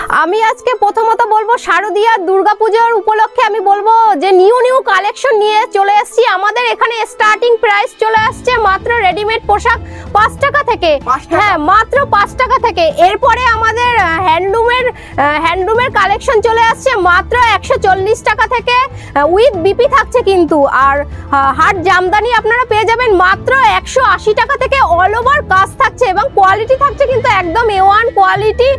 আমি আজকে প্রথমত বলবো শারদীয়া দুর্গাপূজার উপলক্ষে আমি বলবো যে নিউ কালেকশন নিয়ে চলে এসেছি। আমাদের এখানে স্টার্টিং প্রাইস চলে আসছে মাত্র রেডিমেড পোশাক 5 টাকা থেকে। হ্যাঁ, মাত্র 5 টাকা থেকে। এরপরে আমাদের হ্যান্ডলুমের কালেকশন চলে আসছে মাত্র 140 টাকা থেকে, উইথ বিপি থাকছে কিন্তু। আর হাট জামদানি আপনারা পেয়ে যাবেন মাত্র 180 টাকা থেকে। অল ওভার কাজ থাকছে এবং কোয়ালিটি থাকছে কিন্তু একদম A1 কোয়ালিটি।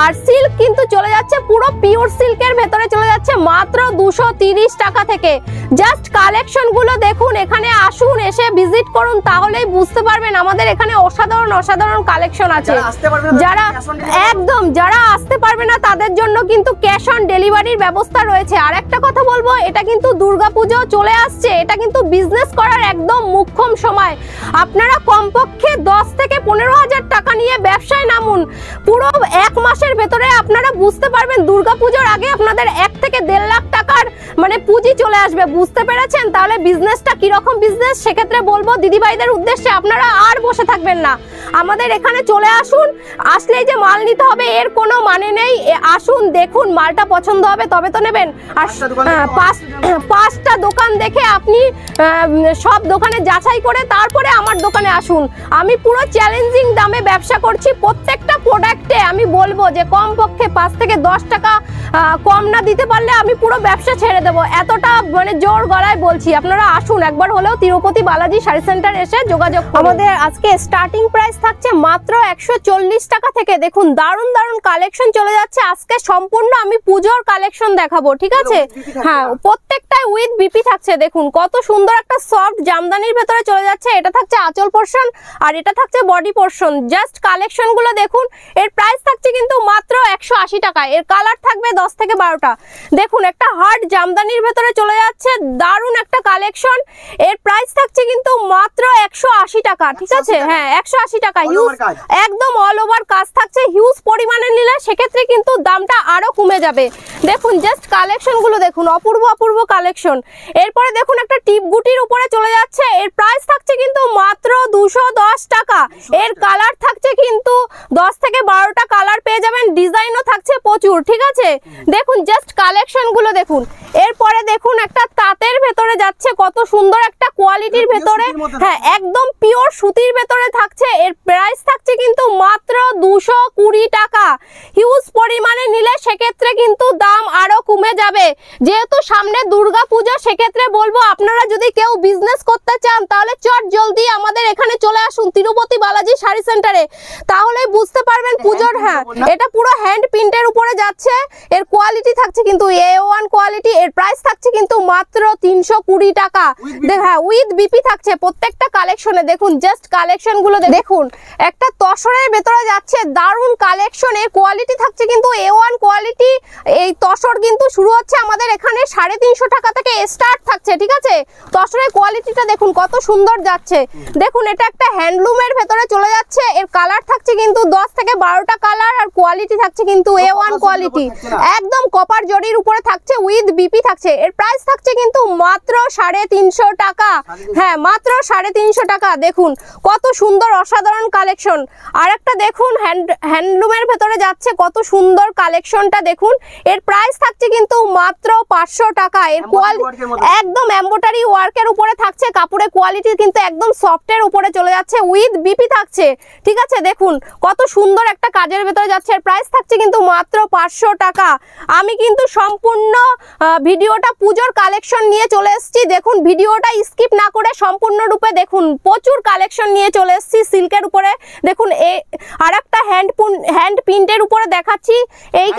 আর সিল্ক কিন্তু চলে যাচ্ছে পুরো পিওর সিল্কের ভেতরে চলে যাচ্ছে মাত্র 230 টাকা থেকে। জাস্ট কালেকশন গুলো দেখুন, এখানে আসুন, এসে ভিজিট করুন, তাহলেই বুঝতে পারবেন আমাদের এখানে অসাধারণ কালেকশন আছে। যারা আসতে পারবে না তাদের জন্য কিন্তু ক্যাশ অন ডেলিভারির ব্যবস্থা রয়েছে। আর একটা কথা বলবো, এটা কিন্তু দুর্গাপুজো চলে আসছে, এটা কিন্তু বিজনেস করার একদম মুখ্যম সময়। আপনারা কমপক্ষে 10 থেকে 15,000 টাকা নিয়ে ব্যবসায় নামুন। পুরো 1 মাসের ভেতরে আপনারা বুঝতে পারবেন দুর্গাপুজোর আগে আপনাদের 1 থেকে 1.5 লাখ টাকার মানে পুঁজি চলে আসবে। বুঝতে পেরেছেন? তাহলে বিজনেসটা কিরকম বিজনেস, সেক্ষেত্রে বলবো দিদিভাইদের উদ্দেশ্যে আপনারা আর বসে থাকবেন না, আমাদের এখানে চলে আসুন। আসলেই যে মাল নিতে হবে এর কোনো মানে নেই। আসুন, দেখুন, মালটা পছন্দ হবে তবে তো নেবেন। আর 5টা দোকান দেখে আপনি সব দোকানে যাচাই করে তারপরে আমার দোকানে আসুন। আমি পুরো চ্যালেঞ্জিং দামে ব্যবসা করছি। প্রত্যেকটা প্রোডাক্টে আমি বলবো যে কমপক্ষে 5 থেকে 10 টাকা কম না দিতে পারলে আমি পুরো ব্যবসা ছেড়ে দেবো, এতটা মানে জোর গলায় বলছি। আপনারা আসুন, একবার হলেও তিরুপতি বালাজি শাড়ি সেন্টার এসে যোগাযোগ। আমাদের আজকে স্টার্টিং প্রাইস থাকছে মাত্র 140 টাকা থেকে। দেখুন, দারুণ কালেকশন চলে যাচ্ছে। আজকে সম্পূর্ণ আমি পুজোর কালেকশন দেখাবো, ঠিক আছে? হ্যাঁ, প্রত্যেকটাই উইথ বিপি থাকছে। দেখুন কত সুন্দর একটা সফট জামদানির ভেতরে চলে যাচ্ছে। এটা থাকছে আঁচল পোরশন আর এটা থাকছে বডি পোরশন। জাস্ট কালেকশন গুলো দেখুন। এর প্রাইস থাকছে কিন্তু মাত্র 180 টাকা। এর কালার থাকবে 10 থেকে 12টা। দেখুন, একটা হার্ড জামদানির ভেতরে চলে যাচ্ছে, দারুণ একটা কালেকশন। এর প্রাইস থাকছে কিন্তু মাত্র 180 টাকা, ঠিক আছে? হ্যাঁ, 180 টাকা। হিউজ একদম অল ওভার কাজ থাকছে। হিউজ পরিমাণে নিলে সেক্ষেত্রে কিন্তু দামটা আরো কমে যাবে। দেখুন জাস্ট কালেকশন গুলো দেখুন, অপূর্ব কালেকশন। এরপরে দেখুন একটা টিপ গুটির উপরে চলে যাচ্ছে। এর প্রাইস থাকছে কিন্তু মাত্র 210 টাকা। এর কালার থাকছে কিন্তু 10 থেকে 12টা কালার পেয়ে যাবেন। ডিজাইনও থাকছে প্রচুর, ঠিক আছে? দেখুন জাস্ট কালেকশন গুলো দেখুন। এরপরে দেখুন একটা তাঁতের ভেতরে যাচ্ছে, কত সুন্দর একটা কোয়ালিটির ভেতরে। হ্যাঁ, একদম পিওর সুতির ভেতরে থাকছে। এর প্রাইস থাকছে কিন্তু মাত্র 220 টাকা। হিউজ পরিমাণে নিলে সেক্ষেত্রে কিন্তু দাম আরো কমে যাবে। যেহেতু সামনে দুর্গা পুজো, সেক্ষেত্রে বলবো আপনারা যদি কেউ বিজনেস করতে চান তাহলে চট জলদি আমাদের এখানে চলে আসুন তিরুপতি বালাজি শাড়ি সেন্টারে, তাহলেই বুঝতে পারবেন পুজোর। হ্যাঁ, এটা পুরো হ্যান্ড প্রিন্টের উপরে যাচ্ছে। এর কোয়ালিটি থাকছে কিন্তু A1 কোয়ালিটি। এর প্রাইস থাকছে কিন্তু মাত্র 320 টাকা। হ্যাঁ, উইথ বিপি থাকছে প্রত্যেকটা কালেকশনে। দেখুন জাস্ট কালেকশন গুলো দেখুন। একটা তসরের ভেতরে যাচ্ছে, দারুণ কালেকশন। এর কোয়ালিটি থাকছে কিন্তু A1 কোয়ালিটি। এই তসর কিন্তু শুরু হচ্ছে আমাদের এখানে 350 টাকা থেকে স্টার্ট থাকছে, ঠিক আছে? তসরের কোয়ালিটিটা দেখুন কত সুন্দর যাচ্ছে। দেখুন, এটা একটা হ্যান্ডলুমের ভেতরে চলে যাচ্ছে। এর কালার থাকছে কিন্তু 10 থেকে 12টা কালার। আর কোয়ালিটি থাকছে কিন্তু A1 কোয়ালিটি, একদম কপার জরির উপরে থাকছে, উইথ বিপি থাকছে। এর প্রাইস থাকছে কিন্তু মাত্র 350 টাকা। হ্যাঁ, মাত্র 350 টাকা। দেখুন কত সুন্দর অসাধারণ কালেকশন। আর একটা দেখুন হ্যান্ডলুমের ভেতরে যাচ্ছে, কত সুন্দর কালেকশনটা দেখুন। এর প্রাইস থাকছে কিন্তু মাত্র 500 টাকা। এর কোয়ালিটি একদম এমব্রয়ডারি ওয়ার্কের উপরে থাকছে। কাপড়ের কোয়ালিটি কিন্তু একদম সফটের উপরে চলে যাচ্ছে, উইথ বিপি থাকছে, ঠিক আছে? দেখুন কত সুন্দর একটা কাজের ভেতরে যাচ্ছে। এর প্রাইস থাকছে কিন্তু মাত্র 500 টাকা। আমি কিন্তু সম্পূর্ণ ভিডিওটা পুজোর কালেকশন নিয়ে চলে এসেছি। দেখুন, ভিডিওটা স্কিপ না করে সম্পূর্ণ রূপে দেখুন। প্রচুর কালেকশন নিয়ে চলে এসেছি সিল্কের উপরে। দেখুন, আর একটা হ্যান্ড প্রিন্টের উপরে দেখাচ্ছি। এই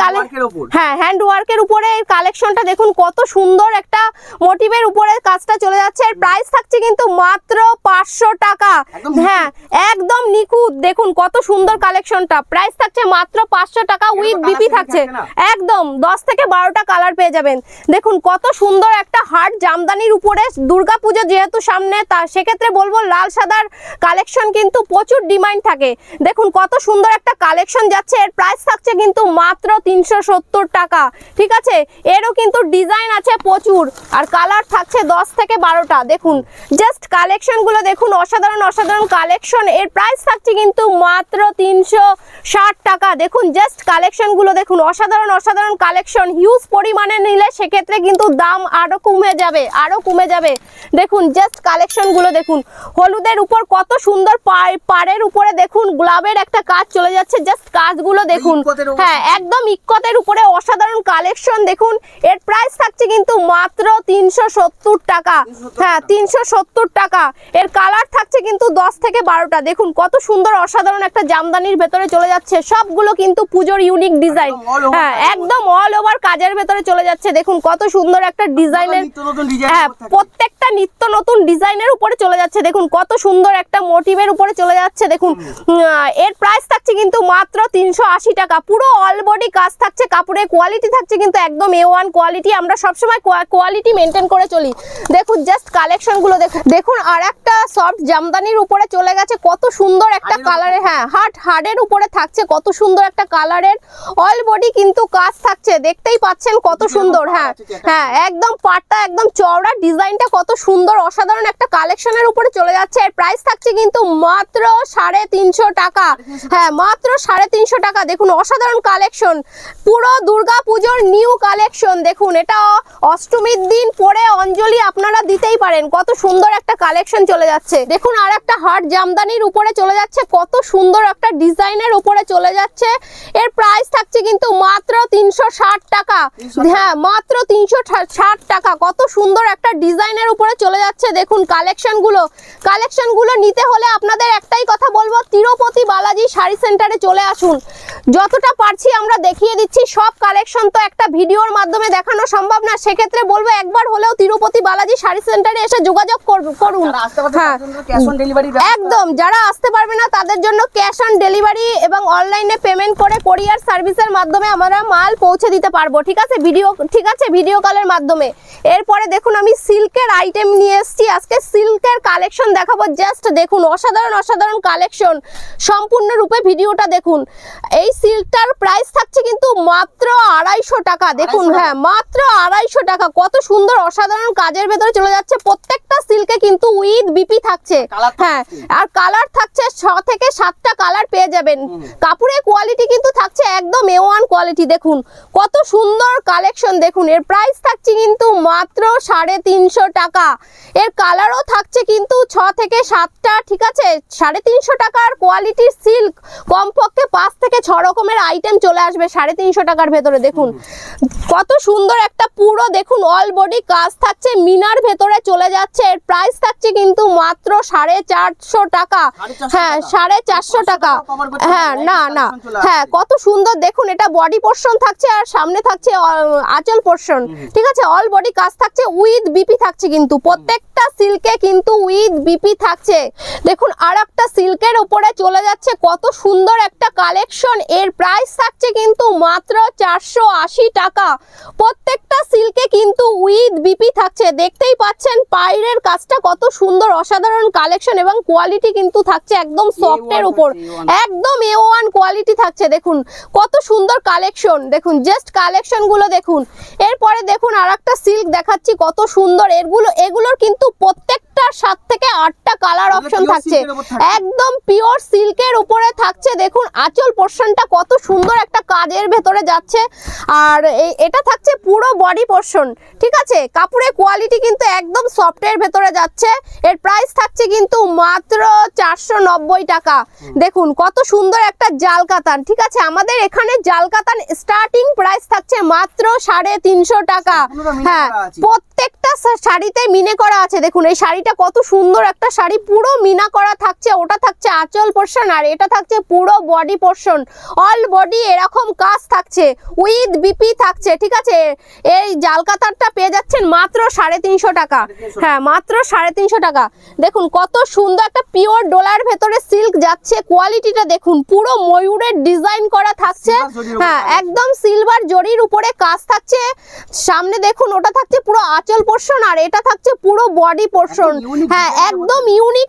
হ্যাঁ, হ্যান্ড ওয়ার্কের উপরে এই কালেকশনটা দেখুন, কত সুন্দর একটা মোটিভের উপরে কাজটা চলে যাচ্ছে। এর প্রাইস থাকছে কিন্তু মাত্র 500 টাকা। হ্যাঁ, একদম নিখুঁত। দেখুন কত সুন্দর কালেকশনটা। প্রাইস থাকছে মাত্র 500 টাকা, উইথ বিপি থাকছে। একদম 10 থেকে 12টা কালার পেয়ে যাবেন। দেখুন কত সুন্দর একটা হার্ড জামদানির উপরে। দুর্গাপুজো যেহেতু সামনে, তা সেক্ষেত্রে বলবো লাল সাদার কালেকশন কিন্তু প্রচুর ডিমান্ড থাকে। দেখুন কত সুন্দর একটা কালেকশন যাচ্ছে। এর প্রাইস থাকছে কিন্তু মাত্র 370 টাকা, ঠিক আছে? এরও কিন্তু ডিজাইন আছে প্রচুর, আর কালার থাকছে 10 থেকে 12টা। দেখুন জাস্ট কালেকশন গুলো দেখুন, অসাধারণ কালেকশন। এর প্রাইস থাকছে কিন্তু মাত্র 360 টাকা। দেখুন জাস্ট কালেকশন গুলো দেখুন অসাধারণ অসাধারণ কালেকশন, হিউজ পরিমাণে নিলে সেক্ষেত্রে কিন্তু দাম আরো কমে যাবে। দেখুন জাস্ট কালেকশন গুলো দেখুন, হলুদের উপর কত সুন্দর পাড়ের উপরে দেখুন গোলাপের একটা কাজ চলে যাচ্ছে, জাস্ট কাজগুলো দেখুন। হ্যাঁ একদম ইক্কতের উপরে অসাধারণ কালেকশন দেখুন। এর প্রাইস থাকছে কিন্তু মাত্র 370 টাকা। হ্যাঁ 370 টাকা। এর কালার থাকছে কিন্তু 10 থেকে 12টা। দেখুন কত সুন্দর অসাধারণ একটা জামদানির ভেতরে চলে যাচ্ছে, সবগুলো কিন্তু পুজোর ইউনিক ডিজাইন। হ্যাঁ একদম অল ওভার কাজের ভেতরে চলে যাচ্ছে। দেখুন কত সুন্দর একটা ডিজাইনের, হ্যাঁ প্রত্যেকটা নিত্য নতুন ডিজাইনের উপরে চলে যাচ্ছে। দেখুন কত সুন্দর একটা মোটিভের উপরে চলে যাচ্ছে। দেখুন এর প্রাইস থাকছে কিন্তু মাত্র 380 টাকা। পুরো অল বডি কাজ থাকছে, কাপড়ের কোয়ালিটি থাকছে কিন্তু একদম A1 কোয়ালিটি। আমরা সবসময় কোয়ালিটি মেনটেন করে চলি। দেখুন জাস্ট কালেকশন গুলো দেখুন। আর একটা সফট জামদানির উপরে চলে গেছে, কত সুন্দর একটা কালারের, হ্যাঁ হার্ডের উপরে থাকছে, কত সুন্দর একটা কালারের অল বডি কিন্তু কাজ থাকছে, দেখতেই পাচ্ছেন কত সুন্দর। হ্যাঁ একদম পাটটা একদম চওড়া, ডিজাইনটা কত সুন্দর, অসাধারণ একটা কালেকশনের উপরে চলে যাচ্ছে। এর প্রাইস থাকছে কিন্তু মাত্র 350 টাকা। হ্যাঁ মাত্র 350 টাকা। দেখুন অসাধারণ কালেকশন, পুরো দুর্গা পুজোর নিউ কালেকশন। দেখুন এটা অষ্টমীর দিন পরে অঞ্জলি আপনারা দিতেই পারেন, কত সুন্দর একটা কালেকশন চলে যাচ্ছে। দেখুন আর একটা হার্ড জামদানির উপরে চলে যাচ্ছে, কত সুন্দর একটা ডিজাইনের উপরে চলে যাচ্ছে। এর প্রাইস থাকছে কিন্তু মাত্র 360 টাকা। হ্যাঁ মাত্র 360 টাকা। কত সুন্দর একটা ডিজাইনের উপরে চলে যাচ্ছে। দেখুন কালেকশনগুলো নিতে হলে আপনাদের একটাই কথা বলবো, তিরুপতি বালাজি শাড়ি সেন্টারে চলে আসুন। যতটা পারছি আমরা দেখিয়ে দিচ্ছি, সব কালেকশন তো একটা ভিডিওর মাধ্যমে দেখানো সম্ভব না, সেক্ষেত্রে বলবো একবার হলেও তিরুপতি বালাজি শাড়ি সেন্টারে এসে যোগাযোগ করুন। হ্যাঁ একদম, যারা আসতে পারবে না তাদের জন্য ক্যাশ অন ডেলিভারি এবং অনলাইনে পেমেন্ট করে কোরিয়ার সার্ভিসের মাধ্যমে আমরা মাল পৌঁছে দিতে পারবো। ঠিক আছে ভিডিও কলের মাধ্যমে। এরপরে দেখুন আমি সিল্কের আইটেম নিয়ে এসেছি, আজকে সিল্কের কালেকশন দেখাবো। জাস্ট দেখুন অসাধারণ কালেকশন, সম্পূর্ণরূপে ভিডিওটা দেখুন। এই সিল্কটার প্রাইস থাকছে কিন্তু মাত্র 250 টাকা। দেখুন হ্যাঁ মাত্র 250 টাকা। কত সুন্দর অসাধারণ কাজের ভেতরে চলে যাচ্ছে। প্রত্যেকটা সিল্কে কিন্তু উইথ বিপি থাকছে। হ্যাঁ আর কালার থাকছে 6 থেকে 7টা কালার পেয়ে যাবেন। কাপড়ের কোয়ালিটি কিন্তু থাকছে একদম A1 কোয়ালিটি। দেখুন কত সুন্দর কালেকশন। দেখুন এর প্রাইস থাকছে কিন্তু মাত্র 350 টাকা। এর কালারও থাকছে কিন্তু 6 থেকে 7টা। ঠিক আছে 350 টাকার কোয়ালিটির সিল্ক কমপক্ষে 5 থেকে 6 রকমের আইটেম চলে আসবে 350 টাকার ভেতরে। দেখুন কত সুন্দর একটা পুরো দেখুন অল বডি কাজ থাকছে, মিনার ভেতরে চলে যাচ্ছে। এর প্রাইস থাকছে কিন্তু মাত্র 450 টাকা। হ্যাঁ 450 টাকা। হ্যাঁ না হ্যাঁ কত সুন্দর। দেখুন এটা বডি পোরশন থাকছে আর সামনে থাকছে আঁচল পোরশন। ঠিক আছে অল বডি কাজ থাকছে, উইথ বিপি থাকছে কিন্তু প্রত্যেকটা সিল্কে কিন্তু উইথ বিপি থাকছে। দেখুন আর একটা সিল্কের উপরে চলে যাচ্ছে, কত সুন্দর একটা কালেকশন। এর প্রাইস থাকছে কিন্তু মাত্র 480 টাকা। প্রত্যেকটা সিল্কে কিন্তু উইথ বিপি থাকছে, দেখতেই পাচ্ছেন পাইরের কাজটা কত সুন্দর, অসাধারণ কালেকশন এবং কোয়ালিটি কিন্তু থাকছে একদম সফটের উপর, একদম A1 কোয়ালিটি থাকছে। দেখুন কত সুন্দর কালেকশন। দেখুন জাস্ট কালেকশনগুলো দেখুন। এরপরে দেখুন আর একটা সিল্ক দেখাচ্ছি, কত সুন্দর। এগুলোর কিন্তু প্রত্যেকটা 7 থেকে 8টা কালার অপশন থাকছে, একদম পিওর সিল্কের উপরে থাকছে। দেখুন আঁচল পোরশনটা কত সুন্দর একটা কাজের ভেতরে যাচ্ছে, আর এটা থাকছে পুরো বডি পোরশন। ঠিক আছে কাপড়ের কোয়ালিটি কিন্তু একদম সফটের ভেতরে যাচ্ছে। এর প্রাইস থাকছে কিন্তু মাত্র 490 টাকা। দেখুন কত সুন্দর একটা জাল কাতান। ঠিক আছে আমাদের এখানে জাল কাতান স্টার্টিং প্রাইস থাকছে মাত্র 350 টাকা। হ্যাঁ প্রত্যেকটা শাড়িতে মিনে করা আছে। দেখুন এই শাড়িটা কত সুন্দর একটা শাড়ি, পুরো মিনা করা থাকছে। ওটা থাকছে আঁচল পোরশন আর এটা থাকছে পুরো বডি পোরশন। অল বডি এরকম কাজ থাকছে, উইথ বিপি থাকছে। ঠিক আছে এই জাল কাতারটা পেয়ে যাচ্ছেন মাত্র 350 টাকা। হ্যাঁ মাত্র 350 টাকা। দেখুন কত সুন্দর একটা পিওর ডোলার ভেতরে সিল্ক যাচ্ছে, কোয়ালিটিটা দেখুন পুরো ময়ূরের ডিজাইন করা থাকছে। হ্যাঁ একদম সিলভার জরির উপরে কাজ থাকছে। সামনে দেখুন ওটা থাকছে পুরো আঁচল পোরশন আর এটা থাকছে পুরো বডি পোরশন। হ্যাঁ একদম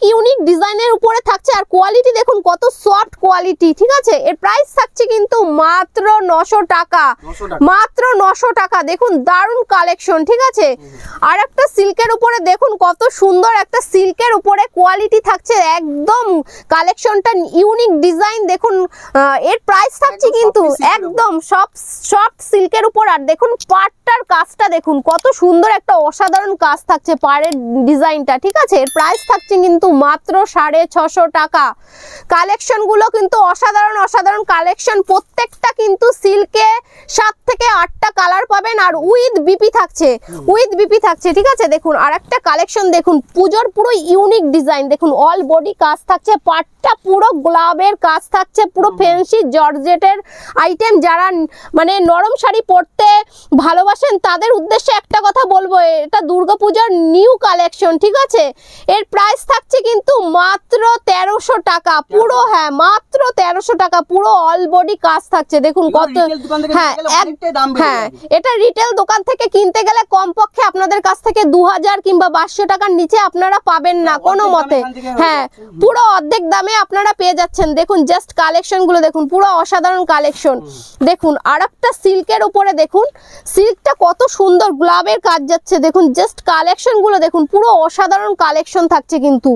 ইউনিক ডিজাইনের উপরে থাকছে। আর কোয়ালিটি দেখুন কত সফট কোয়ালিটি, ঠিক আছে। এর প্রাইস থাকছে কিন্তু মাত্র 900 টাকা, মাত্র 900 টাকা। দেখুন দারুণ কালেকশন, ঠিক আছে। আর একটা সিল্কের উপরে দেখুন কত সুন্দর একটা সিল্কের উপরে কোয়ালিটি থাকছে, একদম কালেকশনটা ইউনিক ডিজাইন। দেখুন এর প্রাইস থাকছে কিন্তু একদম সফট সিল্কের উপর। আর দেখুন পাড়টার কাজটা দেখুন কত সুন্দর একটা অসাধারণ কাজ থাকছে পাড়ের ডিজাইনটা, ঠিক আছে। এর প্রাইস থাকছে কিন্তু মাত্র 650 টাকা। কালেকশন গুলো কিন্তু অসাধারণ কালেকশন, প্রত্যেকটা কিন্তু সিল্কে 7 থেকে 8টা কালার পাবেন। আর উইথ বিপি থাকছে, ঠিক আছে। দেখুন আর একটা কালেকশন দেখুন, পুজোর পুরো ইউনিক ডিজাইন। দেখুন অল বডি কাজ থাকছে, পাটটা পুরো গোলাপের কাজ থাকছে, পুরো ফ্যান্সি জর্জেটের আইটেম। যারা মানে নরম শাড়ি পরতে ভালোবাসেন তাদের উদ্দেশ্যে একটা কথা বলবো, এটা দুর্গাপূজার নিউ কালেকশন, ঠিক আছে। এর প্রাইস থাকছে কিন্তু মাত্র 1300 টাকা পুরো। হ্যাঁ মাত্র 1300 টাকা, পুরো অল বডি কাজ থাকছে। দেখুন কত, হ্যাঁ এটা রিটেল দোকান থেকে কিনতে গেলে কমপক্ষে আপনাদের কাছ থেকে 2000 কিংবা 2200 টাকার নিচে আপনারা পাবেন না কোনো মতে। হ্যাঁ পুরো অর্ধেক দামে আপনারা পেয়ে যাচ্ছেন। দেখুন জাস্ট কালেকশন গুলো দেখুন, পুরো অসাধারণ কালেকশন। দেখুন আর একটা সিল্কের উপরে দেখুন, সিল্কটা কত সুন্দর গোলাপের কাজ যাচ্ছে। দেখুন জাস্ট কালেকশন গুলো দেখুন, পুরো অসাধারণ কালেকশন থাকছে কিন্তু।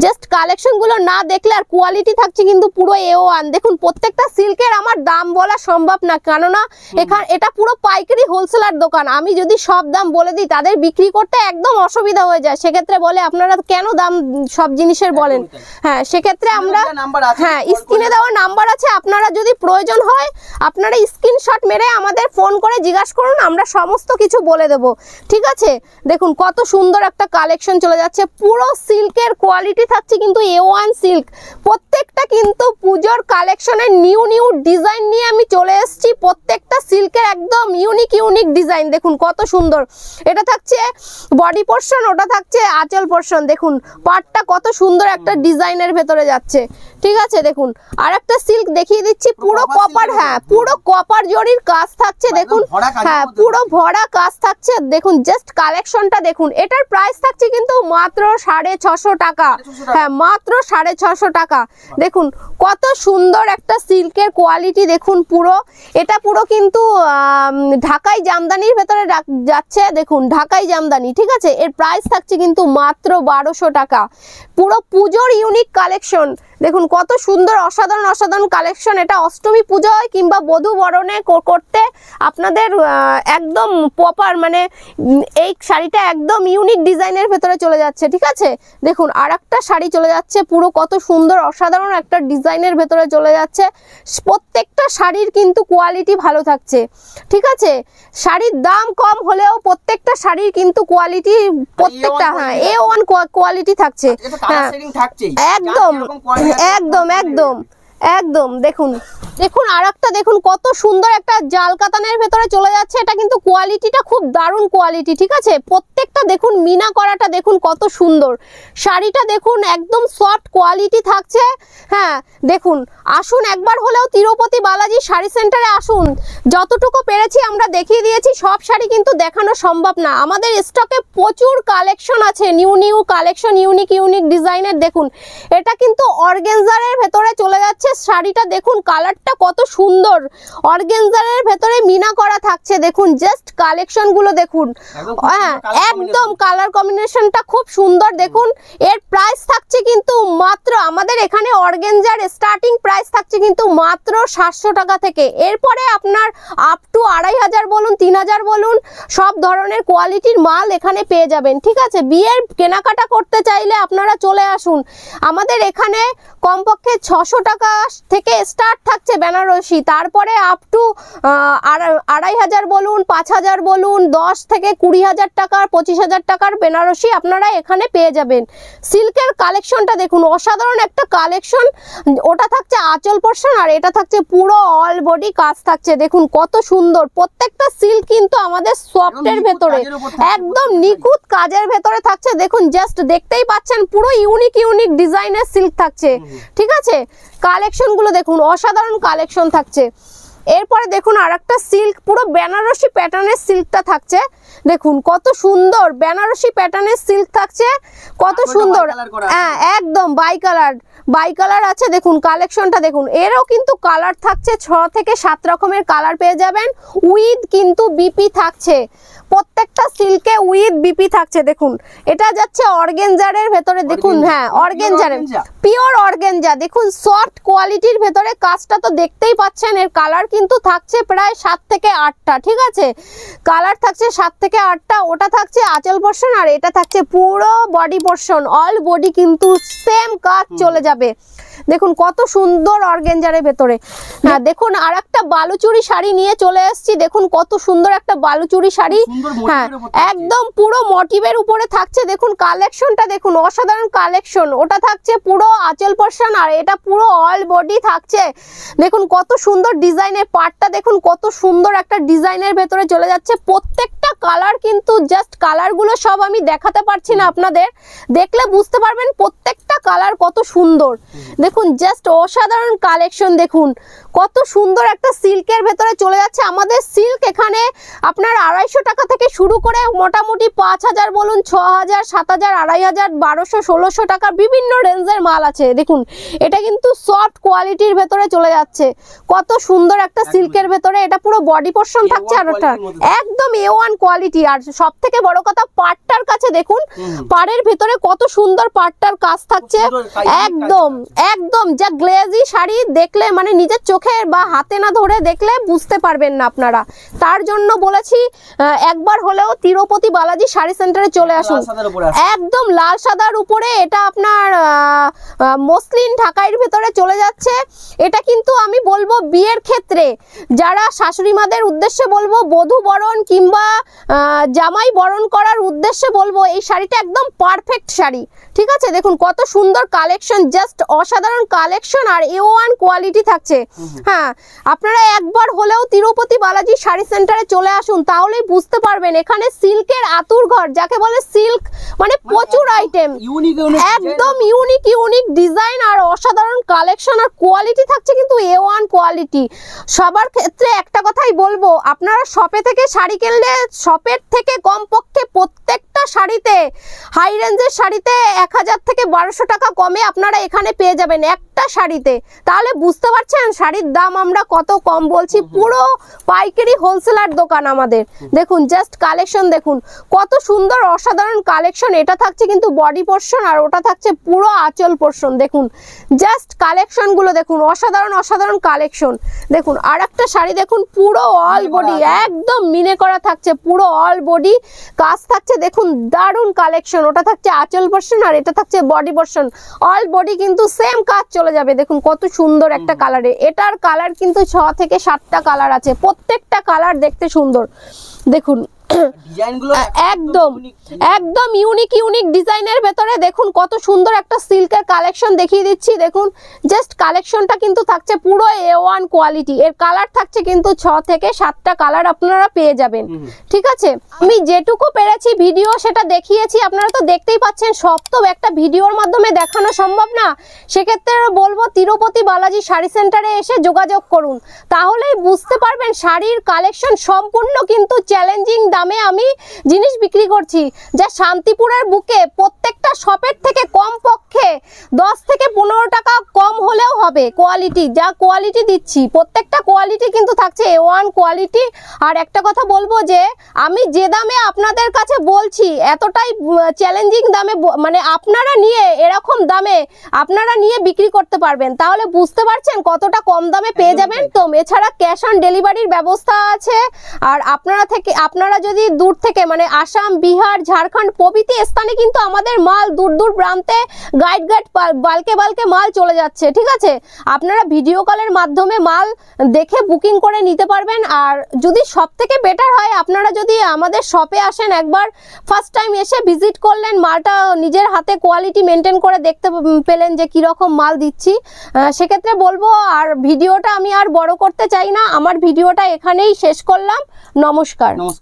জাস্ট কালেকশন গুলো না দেখলে আর কোয়ালিটি থাকছে কিন্তু পুরো A1। দেখুন প্রত্যেকটা সিল্কের আমার দাম বলা সম্ভব না, কেননা এখানে এটা পুরো পাইকারি হোলসেলার দোকান। আমি যদি সব দাম বলে দিই তাদের বিক্রি করতে একদম অসুবিধা হয়ে যায়। সেক্ষেত্রে বলে আপনারা কেন দাম সব জিনিসের বলেন। হ্যাঁ সেক্ষেত্রে আমরা, হ্যাঁ স্ক্রিনে দেওয়া নাম্বার আছে, আপনারা যদি প্রয়োজন হয় আপনারা স্ক্রিনশট মেরে আমাদের ফোন করে জিজ্ঞাসা করুন, আমরা সমস্ত কিছু বলে দেব, ঠিক আছে। দেখুন কত সুন্দর একটা কালেকশন চলে যাচ্ছে, পুরো সিল্কের কোয়ালিটি থাকছে কিন্তু A1 সিল্ক। প্রত্যেকটা কিন্তু পুজোর কালেকশনের নিউ ডিজাইন নিয়ে আমি চলে এসেছি। প্রত্যেকটা সিল্কের একদম ইউনিক ডিজাইন। দেখুন কত সুন্দর, এটা থাকছে বডি পোরশন, ওটা থাকছে আঁচল পোরশন। দেখুন পাটটা কত সুন্দর একটা ডিজাইনের ভেতরে যাচ্ছে, ঠিক আছে। দেখুন আর একটা সিল্ক দেখিয়ে দিচ্ছি, পুরো কপার, হ্যাঁ পুরো কপার জরির কাজ থাকছে। দেখুন হ্যাঁ পুরো ভরা কাজ থাকছে। দেখুন জাস্ট কালেকশনটা দেখুন। এটার প্রাইস থাকছে কিন্তু মাত্র 650 টাকা। হ্যাঁ মাত্র 650 টাকা। দেখুন কত সুন্দর একটা সিল্কের কোয়ালিটি দেখুন পুরো। এটা পুরো কিন্তু ঢাকাই জামদানির ভেতরে যাচ্ছে। দেখুন ঢাকাই জামদানি, ঠিক আছে। এর প্রাইস থাকছে কিন্তু মাত্র 1200 টাকা। পুরো পুজোর ইউনিক কালেকশন। দেখুন কত সুন্দর অসাধারণ কালেকশন। এটা অষ্টমী পুজোয় কিংবা বধূ বরণে করতে আপনাদের একদম প্রপার, মানে এই শাড়িটা একদম ইউনিক ডিজাইনের ভেতরে চলে যাচ্ছে, ঠিক আছে। দেখুন আর একটা শাড়ি চলে যাচ্ছে, পুরো কত সুন্দর অসাধারণ একটা ডিজাইনের ভেতরে চলে যাচ্ছে। প্রত্যেকটা শাড়ির কিন্তু কোয়ালিটি ভালো থাকছে, ঠিক আছে। শাড়ির দাম কম হলেও প্রত্যেকটা শাড়ির কিন্তু কোয়ালিটি, প্রত্যেকটা হ্যাঁ A1 কোয়ালিটি থাকছে। হ্যাঁ একদম দেখুন আর একটা দেখুন কত সুন্দর একটা জাল কাতানের ভেতরে চলে যাচ্ছে। এটা কিন্তু কোয়ালিটিটা খুব দারুণ কোয়ালিটি, ঠিক আছে। প্রত্যেকটা দেখুন মিনা করাটা দেখুন কত সুন্দর। শাড়িটা দেখুন একদম সফট কোয়ালিটি থাকছে। হ্যাঁ দেখুন আসুন একবার হলেও তিরুপতি বালাজি শাড়ি সেন্টারে আসুন। যতটুকু পেরেছি আমরা দেখিয়ে দিয়েছি, সব শাড়ি কিন্তু দেখানো সম্ভব না। আমাদের স্টকে প্রচুর কালেকশন আছে, নিউ কালেকশন, ইউনিক ডিজাইনের। দেখুন এটা কিন্তু অর্গানজারের ভেতরে চলে যাচ্ছে। শাড়িটা দেখুন কালারটা কত সুন্দর, অর্গানজারের ভেতরে মিনা করা থাকছে। দেখুন জাস্ট কালেকশন গুলো দেখুন, হ্যাঁ একদম কালার কম্বিনেশনটা খুব সুন্দর। দেখুন এর প্রাইস থাকছে কিন্তু মাত্র, আমাদের এখানে অর্গানজার স্টার্টিং প্রাইস থাকছে কিন্তু মাত্র 700 টাকা থেকে। এরপরে আপনার আপ টু 2500 বলুন, 3000 বলুন, সব ধরনের কোয়ালিটির মাল এখানে পেয়ে যাবেন, ঠিক আছে। বিয়ের কেনাকাটা করতে চাইলে আপনারা চলে আসুন। আমাদের এখানে কমপক্ষে 600 টাকা থেকে স্টার্ট থাকছে বেনারসি, তারপরে আপ টু 2500 বলুন, 5000 বলুন, 10 থেকে 20,000 টাকার, 25,000 টাকার বেনারসি আপনারা এখানে পেয়ে যাবেন। সিল্কের কালেকশনটা দেখুন, অসাধারণ একটা কালেকশন। ওটা থাকছে আঁচল পোরশন আর এটা থাকছে পুরো অল বডি কাজ থাকছে। দেখুন কত সুন্দর, প্রত্যেকটা সিল্ক কিন্তু আমাদের সফটের ভেতরে একদম নিখুঁত কাজের ভেতরে থাকছে। দেখুন জাস্ট দেখতেই পাচ্ছেন পুরো ইউনিক ডিজাইনের সিল্ক থাকছে, ঠিক আছে। কালেকশন গুলো দেখুন, অসাধারণ কালেকশন থাকছে। এরপরে দেখুন আরেকটা সিল্ক, পুরো বেনারসি প্যাটার্নের সিল্কটা থাকছে, দেখুন কত সুন্দর বেনারসি প্যাটার্নের সিল্ক থাকছে, কত সুন্দর। হ্যাঁ একদম বাই কালার আছে, দেখুন কালেকশনটা দেখুন। এরও কিন্তু কালার থাকছে 6 থেকে 7 রকমের কালার পেয়ে যাবেন, উইথ কিন্তু বিপি থাকছে, প্রত্যেকটা সিল্কে উইথ বিপি থাকছে। দেখুন এটা যাচ্ছে অর্গানজারের ভেতরে, দেখুন হ্যাঁ অর্গানজারের, পিওর অর্গানজা, দেখুন সফট কোয়ালিটির ভেতরে কাজটা তো দেখতেই পাচ্ছেন। এর কালার কিন্তু থাকছে প্রায় 7 থেকে 8টা, ঠিক আছে, কালার থাকছে 7 থেকে 8টা। ওটা থাকছে আঁচল পোর্শন আর এটা থাকছে পুরো বডি পোর্শন, অল বডি কিন্তু সেম কাজ চলে যাবে। দেখুন কত সুন্দর অর্গানজারের ভেতরে। হ্যাঁ দেখুন আরেকটা বালুচুরি শাড়ি নিয়ে চলে এসেছি, দেখুন কত সুন্দর একটা বালুচুরি শাড়ি, হ্যাঁ একদম পুরো মোটিভের উপরে থাকছে। দেখুন কালেকশনটা দেখুন, অসাধারণ কালেকশন। ওটা থাকছে পুরো আঁচল পোর্শন আর এটা পুরো অল বডি থাকছে। দেখুন কত সুন্দর ডিজাইনের পার্টটা, দেখুন কত সুন্দর একটা ডিজাইনের ভেতরে চলে যাচ্ছে। প্রত্যেকটা কালার কিন্তু জাস্ট কালারগুলো সব আমি দেখাতে পারছি না, আপনাদের দেখলে বুঝতে পারবেন প্রত্যেকটা কালার কত সুন্দর। দেখুন জাস্ট অসাধারণ কালেকশন, দেখুন কত সুন্দর একটা সিল্কের ভেতরে চলে যাচ্ছে। আমাদের সিল্ক এখানে আপনার 250 টাকা থেকে শুরু করে মোটামুটি 5000 বলুন, 6000, 7000, 2500, 1200, 1600 টাকার বিভিন্ন রেঞ্জের মাল আছে। দেখুন এটা কিন্তু সফট কোয়ালিটির ভেতরে চলে যাচ্ছে, কত সুন্দর একটা সিল্কের ভেতরে। এটা পুরো বডি পোর্শন থাকছে আর ওটা একদম A1 কোয়ালিটি। আর সব থেকে বড় কথা পাটটার কাছে দেখুন, পাড়ের ভেতরে কত সুন্দর পাটটার কাজ থাকছে, একদম একদম যা গ্লেজি শাড়ি দেখলে মানে নিজের চোখে বা হাতে না ধরে দেখলে বুঝতে পারবেন না আপনারা। তার জন্য বলেছি একবার হলেও তিরুপতি বালাজি শাড়ি সেন্টারে চলে আসুন। একদম লাল সাদার উপরে এটা আপনার মসলিন ঢাকাইয়ের ভেতরে চলে যাচ্ছে। এটা কিন্তু আমি বলবো বিয়ের ক্ষেত্রে যারা শাশুড়ি মাদের উদ্দেশ্যে বলবো, বধূ বরণ কিংবা জামাই বরণ করার উদ্দেশ্যে বলবো, এই শাড়িটা একদম পারফেক্ট শাড়ি, ঠিক আছে। দেখুন কত সুন্দর কালেকশন, জাস্ট অসাধারণ কালেকশন আর A1 কোয়ালিটি থাকছে। হ্যাঁ আপনারা একবার হলেও তিরুপতি বালাজি শাড়ি সেন্টারে চলে আসুন, তাহলেই বুঝতে পারবেন এখানে সিল্কের আতুর ঘর যাকে বলে, সিল্ক মানে প্রচুর আইটেম, একদম ইউনিক ডিজাইন আর অসাধারণ কালেকশন আর কোয়ালিটি থাকছে কিন্তু A1 কোয়ালিটি। সবার ক্ষেত্রে একটা কথাই বলবো, আপনারা শপে থেকে শাড়ি কিনলে শপের থেকে কমপক্ষে প্রত্যেকটা শাড়িতে, হাই রেঞ্জের শাড়িতে 1000 থেকে 1200 টাকা কমে আপনারা এখানে পেয়ে যাবেন একটা শাড়িতে। তাহলে বুঝতে পারছেন শাড়ির দাম আমরা কত কম বলছি। পুরো পাইকারি হোলসেলার দোকান আমাদের। দেখুন জাস্ট কালেকশন দেখুন কত সুন্দর অসাধারণ কালেকশন। এটা থাকছে কিন্তু বডি পোর্শন আর ওটা থাকছে পুরো আঁচল পোর্শন। দেখুন জাস্ট কালেকশন গুলো দেখুন, অসাধারণ কালেকশন। দেখুন আর একটা শাড়ি দেখুন, পুরো অল বডি একদম মিনে করা থাকছে, পুরো অল বডি কাজ থাকছে। দেখুন দারুণ কালেকশন। ওটা থাকছে আঁচল পোর্শন আর এটা থাকছে বডি পোর্শন, অল বডি কিন্তু সেম কাজ চলে যাবে। দেখুন কত সুন্দর একটা কালারে, এটার কালার কিন্তু 6 থেকে 7টা কালার আছে, প্রত্যেকটা কালার দেখতে সুন্দর। দেখুন একদম ইউনিক ডিজাইনের ভেতরে দেখুন কত সুন্দর একটা সিল্কের কালেকশন দেখিয়ে দিচ্ছি। দেখুন জাস্ট কালেকশনটা কিন্তু থাকছে পুরো A1 কোয়ালিটি। এর কালার থাকছে কিন্তু 6 থেকে 7টা কালার আপনারা পেয়ে যাবেন, ঠিক আছে। আমি যেটুকু পেরেছি ভিডিও সেটা দেখিয়েছি, আপনারা তো দেখতেই পাচ্ছেন। সব তো একটা ভিডিওর মাধ্যমে দেখানো সম্ভব না, সেক্ষেত্রে বলবো তিরুপতি বালাজি শাড়ি সেন্টারে এসে যোগাযোগ করুন, তাহলেই বুঝতে পারবেন শাড়ির কালেকশন সম্পূর্ণ কিন্তু চ্যালেঞ্জিং দামে আমি জিনিস বিক্রি করছি, যা শান্তিপুরের বুকে প্রত্যেকটা শপের থেকে কমপক্ষে 10 থেকে 15 টাকা কম হলেও হবে। কোয়ালিটি যা কোয়ালিটি দিচ্ছি, প্রত্যেকটা কোয়ালিটি কিন্তু থাকছে A1 কোয়ালিটি। আর একটা কথা বলবো যে আমি যে দামে আপনাদের কাছে বলছি, এতটাই চ্যালেঞ্জিং দামে, মানে আপনারা নিয়ে এরকম দামে আপনারা নিয়ে বিক্রি করতে পারবেন, তাহলে বুঝতে পারছেন কতটা কম দামে পেয়ে যাবেন। তো এছাড়া ক্যাশ অন ডেলিভারির ব্যবস্থা আছে। আর আপনারা যদি দূর থেকে মানে আসাম, বিহার, ঝাড়খণ্ড প্রভৃতি স্থানে কিন্তু আমাদের মাল দূর প্রান্তে গাইড বালকে মাল চলে যাচ্ছে, ঠিক আছে। আপনারা ভিডিও কলের মাধ্যমে মাল দেখে বুকিং করে নিতে পারবেন। আর যদি সব থেকে বেটার হয়, আপনারা যদি আমাদের শপে আসেন, একবার ফার্স্ট টাইম এসে ভিজিট করলেন, মালটা নিজের হাতে কোয়ালিটি মেনটেন করে দেখতে পেলেন যে কীরকম মাল দিচ্ছি, সেক্ষেত্রে বলবো। আর ভিডিওটা আমি আর বড় করতে চাই না, আমার ভিডিওটা এখানেই শেষ করলাম। নমস্কার।